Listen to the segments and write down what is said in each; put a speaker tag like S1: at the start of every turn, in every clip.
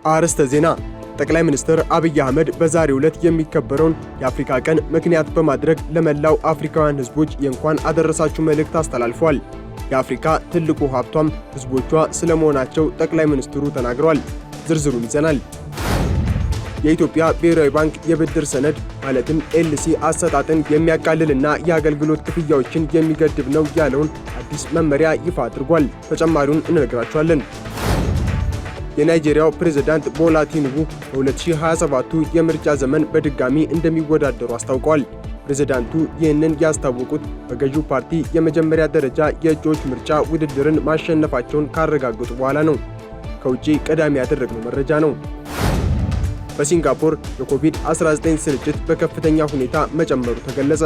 S1: አርዕስተ ዜና። ጠቅላይ ሚኒስትር አብይ አህመድ በዛሬው ዕለት የሚከበረውን የአፍሪካ ቀን ምክንያት በማድረግ ለመላው አፍሪካውያን ህዝቦች የእንኳን አደረሳችሁ መልእክት አስተላልፈዋል። የአፍሪካ ትልቁ ሀብቷም ህዝቦቿ ስለመሆናቸው ጠቅላይ ሚኒስትሩ ተናግረዋል። ዝርዝሩን ይዘናል። የኢትዮጵያ ብሔራዊ ባንክ የብድር ሰነድ ማለትም ኤልሲ አሰጣጥን የሚያቃልልና የአገልግሎት ክፍያዎችን የሚገድብ ነው ያለውን አዲስ መመሪያ ይፋ አድርጓል። ተጨማሪውን እንነግራችኋለን። የናይጄሪያው ፕሬዝዳንት ቦላ ቲኑቡ በ2027ቱ የምርጫ ዘመን በድጋሚ እንደሚወዳደሩ አስታውቀዋል። ፕሬዝዳንቱ ይህንን ያስታወቁት በገዢው ፓርቲ የመጀመሪያ ደረጃ የእጩዎች ምርጫ ውድድርን ማሸነፋቸውን ካረጋገጡ በኋላ ነው። ከውጪ ቀዳሚ ያደረግነው መረጃ ነው። በሲንጋፖር የኮቪድ-19 ስርጭት በከፍተኛ ሁኔታ መጨመሩ ተገለጸ።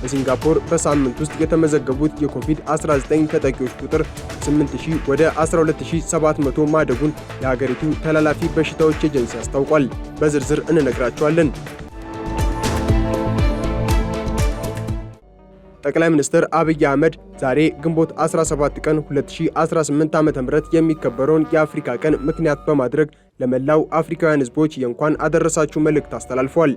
S1: በሲንጋፖር በሳምንት ውስጥ የተመዘገቡት የኮቪድ-19 ተጠቂዎች ቁጥር 8000 ወደ 12700 ማደጉን የሀገሪቱ ተላላፊ በሽታዎች ኤጀንሲ አስታውቋል። በዝርዝር እንነግራችኋለን። ጠቅላይ ሚኒስትር አብይ አህመድ ዛሬ ግንቦት 17 ቀን 2018 ዓ.ም የሚከበረውን የአፍሪካ ቀን ምክንያት በማድረግ ለመላው አፍሪካውያን ህዝቦች የእንኳን አደረሳችሁ መልእክት አስተላልፈዋል።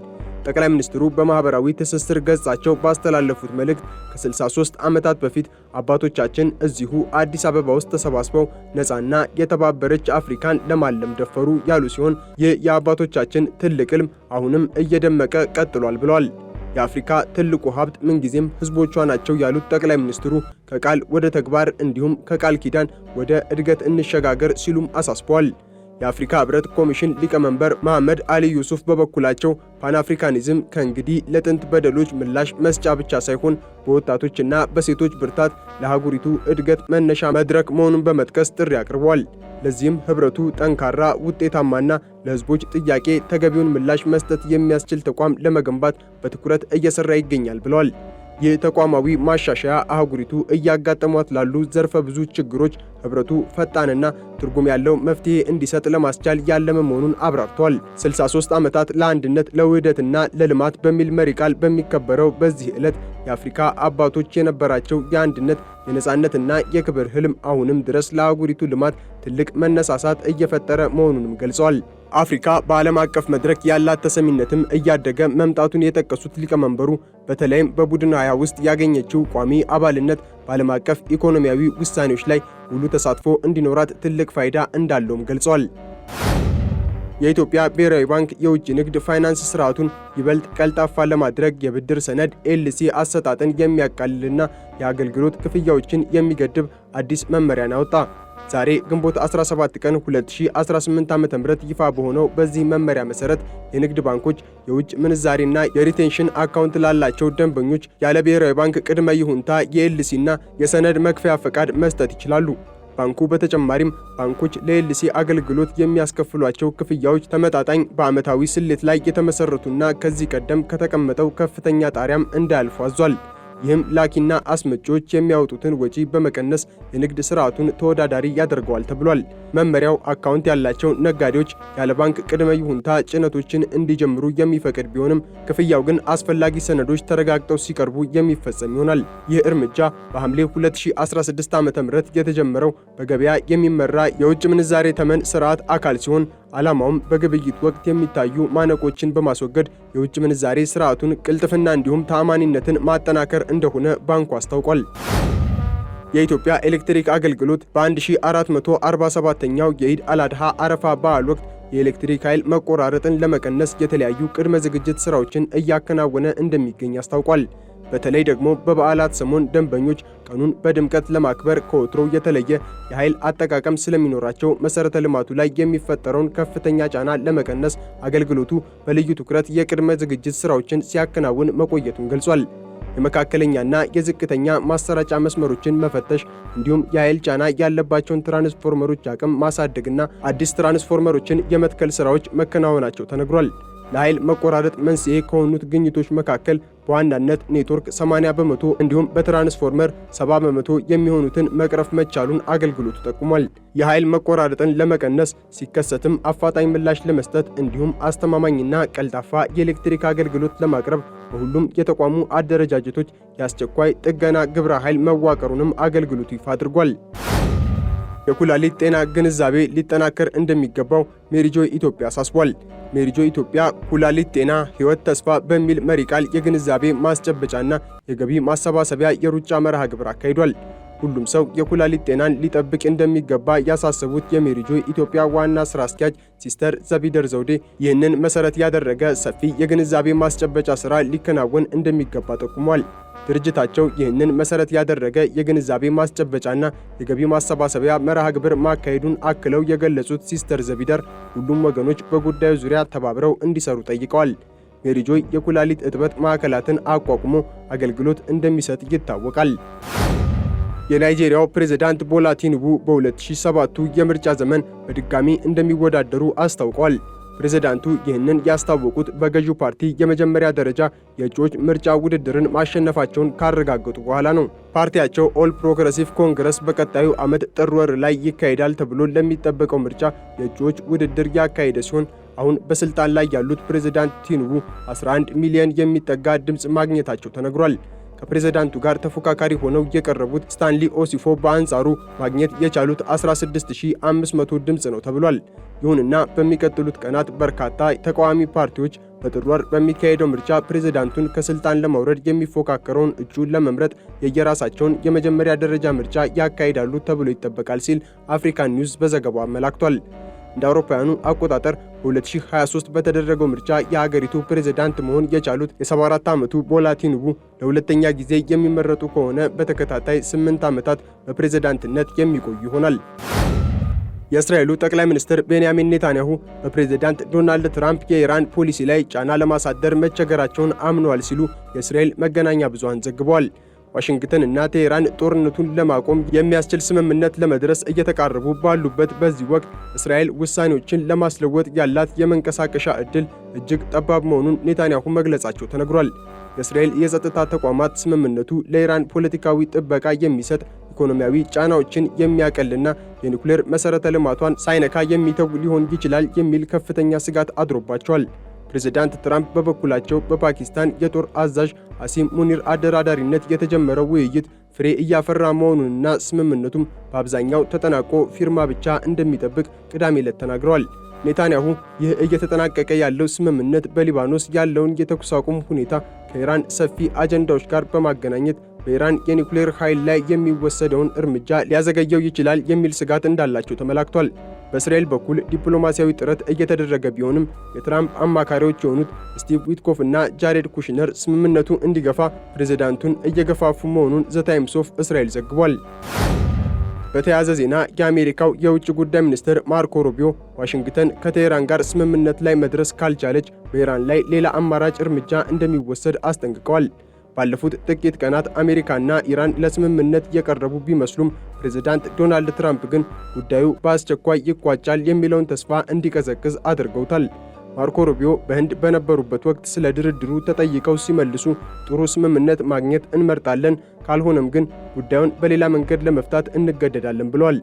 S1: ጠቅላይ ሚኒስትሩ በማህበራዊ ትስስር ገጻቸው ባስተላለፉት መልእክት ከ63 ዓመታት በፊት አባቶቻችን እዚሁ አዲስ አበባ ውስጥ ተሰባስበው ነፃና የተባበረች አፍሪካን ለማለም ደፈሩ ያሉ ሲሆን ይህ የአባቶቻችን ትልቅ ህልም አሁንም እየደመቀ ቀጥሏል ብለዋል። የአፍሪካ ትልቁ ሀብት ምንጊዜም ህዝቦቿ ናቸው ያሉት ጠቅላይ ሚኒስትሩ ከቃል ወደ ተግባር እንዲሁም ከቃል ኪዳን ወደ እድገት እንሸጋገር ሲሉም አሳስበዋል። የአፍሪካ ህብረት ኮሚሽን ሊቀመንበር መሐመድ አሊ ዩሱፍ በበኩላቸው ፓንአፍሪካኒዝም ከእንግዲህ ለጥንት በደሎች ምላሽ መስጫ ብቻ ሳይሆን በወጣቶችና በሴቶች ብርታት ለአህጉሪቱ እድገት መነሻ መድረክ መሆኑን በመጥቀስ ጥሪ አቅርበዋል። ለዚህም ህብረቱ ጠንካራ፣ ውጤታማና ለህዝቦች ጥያቄ ተገቢውን ምላሽ መስጠት የሚያስችል ተቋም ለመገንባት በትኩረት እየሰራ ይገኛል ብለዋል። ይህ ተቋማዊ ማሻሻያ አህጉሪቱ እያጋጠሟት ላሉ ዘርፈ ብዙ ችግሮች ህብረቱ ፈጣንና ትርጉም ያለው መፍትሄ እንዲሰጥ ለማስቻል ያለመ መሆኑን አብራርተዋል። 63 ዓመታት ለአንድነት ለውህደትና ለልማት በሚል መሪ ቃል በሚከበረው በዚህ ዕለት የአፍሪካ አባቶች የነበራቸው የአንድነት የነጻነትና የክብር ህልም አሁንም ድረስ ለአህጉሪቱ ልማት ትልቅ መነሳሳት እየፈጠረ መሆኑንም ገልጸዋል። አፍሪካ በዓለም አቀፍ መድረክ ያላት ተሰሚነትም እያደገ መምጣቱን የጠቀሱት ሊቀመንበሩ በተለይም በቡድን 20 ውስጥ ያገኘችው ቋሚ አባልነት በዓለም አቀፍ ኢኮኖሚያዊ ውሳኔዎች ላይ ሙሉ ተሳትፎ እንዲኖራት ትልቅ ፋይዳ እንዳለውም ገልጸዋል። የኢትዮጵያ ብሔራዊ ባንክ የውጭ ንግድ ፋይናንስ ስርዓቱን ይበልጥ ቀልጣፋ ለማድረግ የብድር ሰነድ ኤልሲ አሰጣጥን የሚያቃልልና የአገልግሎት ክፍያዎችን የሚገድብ አዲስ መመሪያን አወጣ። ዛሬ ግንቦት 17 ቀን 2018 ዓ.ም ይፋ በሆነው በዚህ መመሪያ መሰረት የንግድ ባንኮች የውጭ ምንዛሬና የሪቴንሽን አካውንት ላላቸው ደንበኞች ያለ ብሔራዊ ባንክ ቅድመ ይሁንታ የኤልሲና የሰነድ መክፈያ ፈቃድ መስጠት ይችላሉ። ባንኩ በተጨማሪም ባንኮች ለኤልሲ አገልግሎት የሚያስከፍሏቸው ክፍያዎች ተመጣጣኝ በዓመታዊ ስሌት ላይ የተመሰረቱና ከዚህ ቀደም ከተቀመጠው ከፍተኛ ጣሪያም እንዳያልፉ አዟል። ይህም ላኪና አስመጪዎች የሚያወጡትን ወጪ በመቀነስ የንግድ ስርዓቱን ተወዳዳሪ ያደርገዋል ተብሏል። መመሪያው አካውንት ያላቸው ነጋዴዎች ያለ ባንክ ቅድመ ይሁንታ ጭነቶችን እንዲጀምሩ የሚፈቅድ ቢሆንም ክፍያው ግን አስፈላጊ ሰነዶች ተረጋግጠው ሲቀርቡ የሚፈጸም ይሆናል። ይህ እርምጃ በሐምሌ 2016 ዓ.ም የተጀመረው በገበያ የሚመራ የውጭ ምንዛሬ ተመን ስርዓት አካል ሲሆን ዓላማውም በግብይት ወቅት የሚታዩ ማነቆችን በማስወገድ የውጭ ምንዛሬ ስርዓቱን ቅልጥፍና እንዲሁም ተአማኒነትን ማጠናከር እንደሆነ ባንኩ አስታውቋል። የኢትዮጵያ ኤሌክትሪክ አገልግሎት በ1447ኛው የኢድ አልአድሃ አረፋ በዓል ወቅት የኤሌክትሪክ ኃይል መቆራረጥን ለመቀነስ የተለያዩ ቅድመ ዝግጅት ስራዎችን እያከናወነ እንደሚገኝ አስታውቋል። በተለይ ደግሞ በበዓላት ሰሞን ደንበኞች ቀኑን በድምቀት ለማክበር ከወትሮው የተለየ የኃይል አጠቃቀም ስለሚኖራቸው መሰረተ ልማቱ ላይ የሚፈጠረውን ከፍተኛ ጫና ለመቀነስ አገልግሎቱ በልዩ ትኩረት የቅድመ ዝግጅት ስራዎችን ሲያከናውን መቆየቱን ገልጿል። የመካከለኛና የዝቅተኛ ማሰራጫ መስመሮችን መፈተሽ እንዲሁም የኃይል ጫና ያለባቸውን ትራንስፎርመሮች አቅም ማሳደግና አዲስ ትራንስፎርመሮችን የመትከል ስራዎች መከናወናቸው ተነግሯል። ለኃይል መቆራረጥ መንስኤ ከሆኑት ግኝቶች መካከል በዋናነት ኔትወርክ 80 በመቶ እንዲሁም በትራንስፎርመር 70 በመቶ የሚሆኑትን መቅረፍ መቻሉን አገልግሎቱ ጠቁሟል። የኃይል መቆራረጥን ለመቀነስ ሲከሰትም አፋጣኝ ምላሽ ለመስጠት እንዲሁም አስተማማኝና ቀልጣፋ የኤሌክትሪክ አገልግሎት ለማቅረብ በሁሉም የተቋሙ አደረጃጀቶች የአስቸኳይ ጥገና ግብረ ኃይል መዋቀሩንም አገልግሎቱ ይፋ አድርጓል። የኩላሊት ጤና ግንዛቤ ሊጠናከር እንደሚገባው ሜሪጆይ ኢትዮጵያ አሳስቧል። ሜሪጆይ ኢትዮጵያ ኩላሊት ጤና ሕይወት ተስፋ በሚል መሪ ቃል የግንዛቤ ማስጨበጫና የገቢ ማሰባሰቢያ የሩጫ መርሃ ግብር አካሂዷል። ሁሉም ሰው የኩላሊት ጤናን ሊጠብቅ እንደሚገባ ያሳሰቡት የሜሪጆይ ኢትዮጵያ ዋና ስራ አስኪያጅ ሲስተር ዘቢደር ዘውዴ ይህንን መሰረት ያደረገ ሰፊ የግንዛቤ ማስጨበጫ ስራ ሊከናወን እንደሚገባ ጠቁሟል። ድርጅታቸው ይህንን መሰረት ያደረገ የግንዛቤ ማስጨበጫና የገቢ ማሰባሰቢያ መርሃ ግብር ማካሄዱን አክለው የገለጹት ሲስተር ዘቢደር ሁሉም ወገኖች በጉዳዩ ዙሪያ ተባብረው እንዲሰሩ ጠይቀዋል። ሜሪጆይ የኩላሊት እጥበት ማዕከላትን አቋቁሞ አገልግሎት እንደሚሰጥ ይታወቃል። የናይጄሪያው ፕሬዝዳንት ቦላ ቲኑቡ በ2007 የምርጫ ዘመን በድጋሚ እንደሚወዳደሩ አስታውቀዋል። ፕሬዝዳንቱ ይህንን ያስታወቁት በገዢው ፓርቲ የመጀመሪያ ደረጃ የእጩዎች ምርጫ ውድድርን ማሸነፋቸውን ካረጋገጡ በኋላ ነው። ፓርቲያቸው ኦል ፕሮግሬሲቭ ኮንግረስ በቀጣዩ ዓመት ጥር ወር ላይ ይካሄዳል ተብሎ ለሚጠበቀው ምርጫ የእጩዎች ውድድር ያካሄደ ሲሆን አሁን በስልጣን ላይ ያሉት ፕሬዝዳንት ቲኑቡ 11 ሚሊዮን የሚጠጋ ድምፅ ማግኘታቸው ተነግሯል። ከፕሬዝዳንቱ ጋር ተፎካካሪ ሆነው የቀረቡት ስታንሊ ኦሲፎ በአንጻሩ ማግኘት የቻሉት 16500 ድምፅ ነው ተብሏል። ይሁንና በሚቀጥሉት ቀናት በርካታ ተቃዋሚ ፓርቲዎች በጥር ወር በሚካሄደው ምርጫ ፕሬዝዳንቱን ከስልጣን ለማውረድ የሚፎካከረውን እጩ ለመምረጥ የየራሳቸውን የመጀመሪያ ደረጃ ምርጫ ያካሂዳሉ ተብሎ ይጠበቃል ሲል አፍሪካን ኒውስ በዘገባው አመላክቷል። እንደ አውሮፓውያኑ አቆጣጠር በ2023 በተደረገው ምርጫ የሀገሪቱ ፕሬዝዳንት መሆን የቻሉት የ74 ዓመቱ ቦላ ቲኑቡ ለሁለተኛ ጊዜ የሚመረጡ ከሆነ በተከታታይ 8 ዓመታት በፕሬዝዳንትነት የሚቆዩ ይሆናል። የእስራኤሉ ጠቅላይ ሚኒስትር ቤንያሚን ኔታንያሁ በፕሬዝዳንት ዶናልድ ትራምፕ የኢራን ፖሊሲ ላይ ጫና ለማሳደር መቸገራቸውን አምነዋል ሲሉ የእስራኤል መገናኛ ብዙሃን ዘግበዋል። ዋሽንግተን እና ቴሄራን ጦርነቱን ለማቆም የሚያስችል ስምምነት ለመድረስ እየተቃረቡ ባሉበት በዚህ ወቅት እስራኤል ውሳኔዎችን ለማስለወጥ ያላት የመንቀሳቀሻ ዕድል እጅግ ጠባብ መሆኑን ኔታንያሁ መግለጻቸው ተነግሯል። የእስራኤል የጸጥታ ተቋማት ስምምነቱ ለኢራን ፖለቲካዊ ጥበቃ የሚሰጥ ኢኮኖሚያዊ ጫናዎችን የሚያቀልና የኒውክሌር መሠረተ ልማቷን ሳይነካ የሚተው ሊሆን ይችላል የሚል ከፍተኛ ስጋት አድሮባቸዋል። ፕሬዝዳንት ትራምፕ በበኩላቸው በፓኪስታን የጦር አዛዥ አሲም ሙኒር አደራዳሪነት የተጀመረው ውይይት ፍሬ እያፈራ መሆኑንና ስምምነቱም በአብዛኛው ተጠናቆ ፊርማ ብቻ እንደሚጠብቅ ቅዳሜ ዕለት ተናግረዋል። ኔታንያሁ ይህ እየተጠናቀቀ ያለው ስምምነት በሊባኖስ ያለውን የተኩስ አቁም ሁኔታ ከኢራን ሰፊ አጀንዳዎች ጋር በማገናኘት በኢራን የኒውክሌር ኃይል ላይ የሚወሰደውን እርምጃ ሊያዘገየው ይችላል የሚል ስጋት እንዳላቸው ተመላክቷል። በእስራኤል በኩል ዲፕሎማሲያዊ ጥረት እየተደረገ ቢሆንም የትራምፕ አማካሪዎች የሆኑት ስቲቭ ዊትኮፍ እና ጃሬድ ኩሽነር ስምምነቱ እንዲገፋ ፕሬዝዳንቱን እየገፋፉ መሆኑን ዘ ታይምስ ኦፍ እስራኤል ዘግቧል። በተያያዘ ዜና የአሜሪካው የውጭ ጉዳይ ሚኒስትር ማርኮ ሩቢዮ ዋሽንግተን ከቴሄራን ጋር ስምምነት ላይ መድረስ ካልቻለች በኢራን ላይ ሌላ አማራጭ እርምጃ እንደሚወሰድ አስጠንቅቀዋል። ባለፉት ጥቂት ቀናት አሜሪካና ኢራን ለስምምነት የቀረቡ ቢመስሉም ፕሬዝዳንት ዶናልድ ትራምፕ ግን ጉዳዩ በአስቸኳይ ይቋጫል የሚለውን ተስፋ እንዲቀዘቅዝ አድርገውታል። ማርኮ ሩቢዮ በህንድ በነበሩበት ወቅት ስለ ድርድሩ ተጠይቀው ሲመልሱ ጥሩ ስምምነት ማግኘት እንመርጣለን፣ ካልሆነም ግን ጉዳዩን በሌላ መንገድ ለመፍታት እንገደዳለን ብለዋል።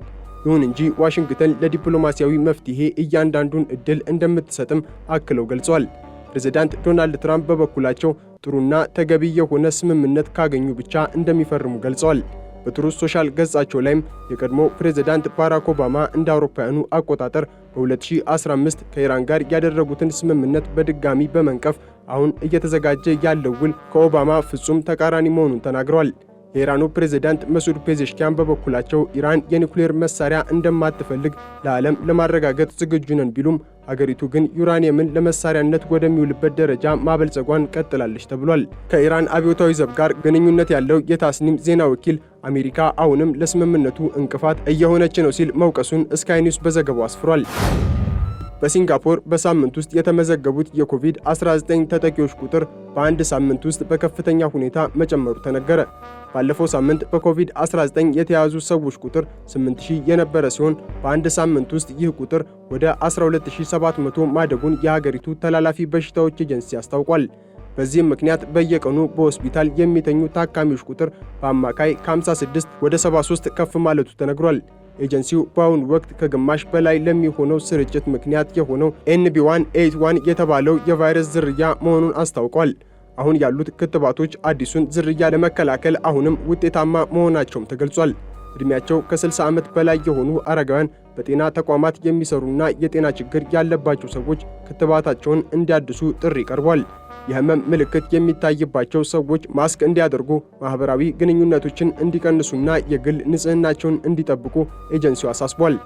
S1: ይሁን እንጂ ዋሽንግተን ለዲፕሎማሲያዊ መፍትሄ እያንዳንዱን ዕድል እንደምትሰጥም አክለው ገልጸዋል። ፕሬዝዳንት ዶናልድ ትራምፕ በበኩላቸው ጥሩና ተገቢ የሆነ ስምምነት ካገኙ ብቻ እንደሚፈርሙ ገልጸዋል። በትሩዝ ሶሻል ገጻቸው ላይም የቀድሞ ፕሬዝዳንት ባራክ ኦባማ እንደ አውሮፓውያኑ አቆጣጠር በ2015 ከኢራን ጋር ያደረጉትን ስምምነት በድጋሚ በመንቀፍ አሁን እየተዘጋጀ ያለው ውል ከኦባማ ፍጹም ተቃራኒ መሆኑን ተናግረዋል። የኢራኑ ፕሬዝዳንት መሱድ ፔዜሽኪያን በበኩላቸው ኢራን የኒውክሌር መሳሪያ እንደማትፈልግ ለዓለም ለማረጋገጥ ዝግጁ ነን ቢሉም ሀገሪቱ ግን ዩራኒየምን ለመሳሪያነት ወደሚውልበት ደረጃ ማበልጸጓን ቀጥላለች ተብሏል። ከኢራን አብዮታዊ ዘብ ጋር ግንኙነት ያለው የታስኒም ዜና ወኪል አሜሪካ አሁንም ለስምምነቱ እንቅፋት እየሆነች ነው ሲል መውቀሱን ስካይ ኒውስ በዘገባው አስፍሯል። በሲንጋፖር በሳምንት ውስጥ የተመዘገቡት የኮቪድ-19 ተጠቂዎች ቁጥር በአንድ ሳምንት ውስጥ በከፍተኛ ሁኔታ መጨመሩ ተነገረ። ባለፈው ሳምንት በኮቪድ-19 የተያዙ ሰዎች ቁጥር 8000 የነበረ ሲሆን በአንድ ሳምንት ውስጥ ይህ ቁጥር ወደ 12700 ማደጉን የሀገሪቱ ተላላፊ በሽታዎች ኤጀንሲ አስታውቋል። በዚህም ምክንያት በየቀኑ በሆስፒታል የሚተኙ ታካሚዎች ቁጥር በአማካይ ከ56 ወደ 73 ከፍ ማለቱ ተነግሯል። ኤጀንሲው በአሁኑ ወቅት ከግማሽ በላይ ለሚሆነው ስርጭት ምክንያት የሆነው NB181 የተባለው የቫይረስ ዝርያ መሆኑን አስታውቋል። አሁን ያሉት ክትባቶች አዲሱን ዝርያ ለመከላከል አሁንም ውጤታማ መሆናቸውም ተገልጿል። እድሜያቸው ከ60 ዓመት በላይ የሆኑ አረጋውያን፣ በጤና ተቋማት የሚሰሩና የጤና ችግር ያለባቸው ሰዎች ክትባታቸውን እንዲያድሱ ጥሪ ቀርቧል። የህመም ምልክት የሚታይባቸው ሰዎች ማስክ እንዲያደርጉ፣ ማህበራዊ ግንኙነቶችን እንዲቀንሱና የግል ንጽህናቸውን እንዲጠብቁ ኤጀንሲው አሳስቧል።